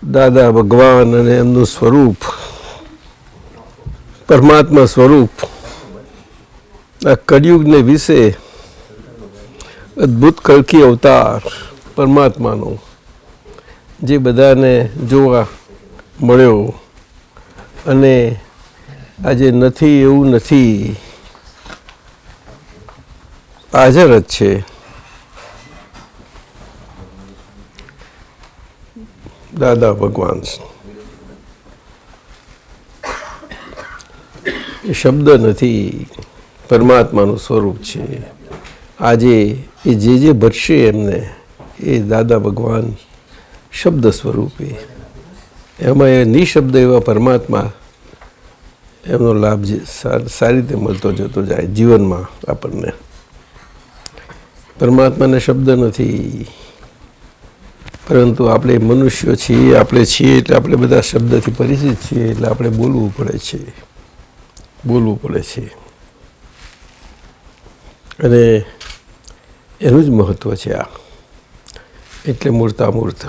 દાદા ભગવાન અને એમનું સ્વરૂપ પરમાત્મા સ્વરૂપ આ કળિયુગને વિશે અદ્ભુત કલ્કી અવતાર પરમાત્માનો જે બધાને જોવા મળ્યો અને આજે નથી એવું નથી, હાજર જ છે. દાદા ભગવાન એ શબ્દ નથી, પરમાત્માનું સ્વરૂપ છે. આજે એ જે ભરશે એમને એ દાદા ભગવાન શબ્દ સ્વરૂપે, એમાં એ નિશબ્દ એવા પરમાત્મા એમનો લાભ સારી રીતે મળતો જતો જાય જીવનમાં. આપણને પરમાત્માને શબ્દ નથી, પરંતુ આપણે મનુષ્યો છીએ, આપણે છીએ એટલે આપણે બધા શબ્દથી પરિચિત છીએ, એટલે આપણે બોલવું પડે છે. અને એનું જ મહત્ત્વ છે આ. એટલે મૂર્તામૂર્ત